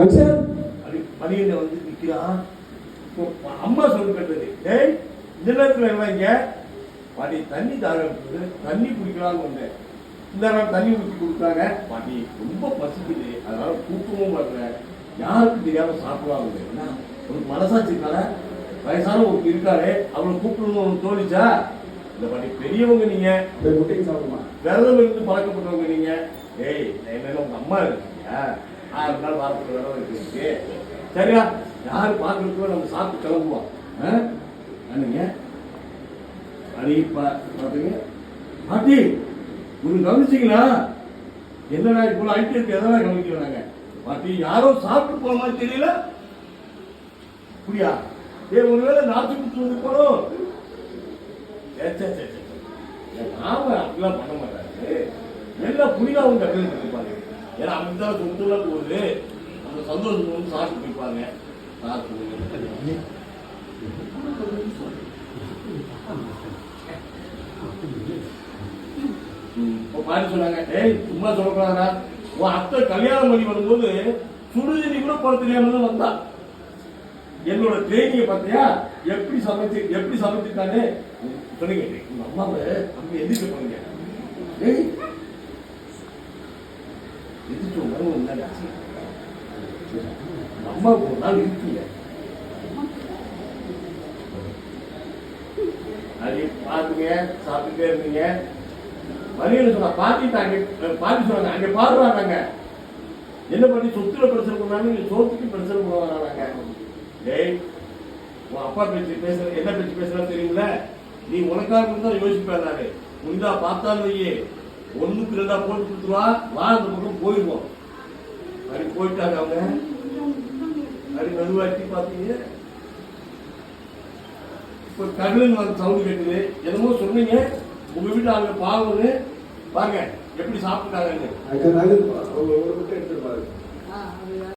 Action மணியனை வந்து நிற்கிறான். அம்மா சொல்லி கட்டுறது, டேய் இந்த நேரத்தில் எல்லாம் இங்க பாட்டி தண்ணி தாங்க தண்ணி குடிக்கலாம்னு வந்தேன். இந்த நேரம் தண்ணி ஊற்றி கொடுத்தாங்க. பாட்டி ரொம்ப பசிக்குது, அதனால கூட்டமும் வர்றேன், யாருக்கு தெரியாம சாப்பிடலாம். ஒரு மனசாட்சி இருக்கால, வயசான ஒரு இருக்காரு, அவளை கூப்பிடணும்னு தோணிச்சா? இந்த பாட்டி பெரியவங்க, நீங்க விரதம் இருந்து பழக்கப்பட்டவங்க நீங்க. ஏய் என்ன உங்க அம்மா இருக்கீங்க, 6 நாள் வாரத்துக்கு விரதம் இருக்கு, சரியா? யாரு பார்க்கறதுக்கோ நம்ம சாப்பிட்டு கிளம்புவோம். என்னங்க பாத்தீங்க பாட்டி, ஒரு கவனிச்சிங்களா? என்னடா இப்போ ஐட்டு இருக்கு, எதெல்லாம் கவனிக்கல நாங்க. பாட்டி யாரோ சாப்பிட்டு போன மாதிரி தெரியல, புரியா? ஒருவேளை நாட்டு குத்து வந்து போனோம். நாம அப்படிலாம் பண்ண மாட்டாரு, எல்லாம் புரியாவும் கட்டுறது இருப்பாங்க. ஏன்னா அப்படித்தான் சொத்துல போகுது, அந்த சந்தோஷம் வந்து சாப்பிட்டு போய்ப்பாங்க. பாட்டி சொன்னாங்க, ஏய் சும்மா சொல்லக்கூடாதா, உன் அத்தை கல்யாணம் பண்ணி வரும்போது சுடுதண்ணி கூட போட தெரியாம தான் வந்தா. என்னோட ட்ரெயினிங்க பார்த்தியா, எப்படி சமைச்சிருக்கானே சொன்னீங்க. உங்க அம்மாவை அங்க எதிர்க்க பண்ணுங்க. ஏய் எதிர்த்து உங்க அம்மாவுக்கு ஒரு நாள் இருக்கீங்க, அது பாத்துங்க, சாப்பிட்டுட்டே இருந்தீங்க. மணியன் சொன்னா பாட்டி சொன்னாங்க, அங்க பாடுறாங்க, என்ன பண்ணி சொத்துல பிரச்சனை பண்ணாங்க, சோத்துக்கு பிரச்சனை பண்ணுவாங்க. டேய் உன் அப்பா பேச்சு பேசுற, என்ன பேச்சு பேசுறான்னு தெரியுமில்ல? நீ உனக்காக தான் யோசிப்பாரு. உண்டா பார்த்தாலும் வையே, 1க்கு 2 போட்டு கொடுத்துருவா, வா அந்த பக்கம் போயிடுவோம். அப்படி போயிட்டாங்க அவங்க. அப்படி மெதுவாட்டி பார்த்தீங்க, இப்ப கடலுன்னு வந்து சவுண்ட் கேட்குது. என்னமோ சொன்னீங்க, உங்க வீட்டுல அவங்க பாவம்னு பாருங்க எப்படி சாப்பிட்டாங்கன்னு.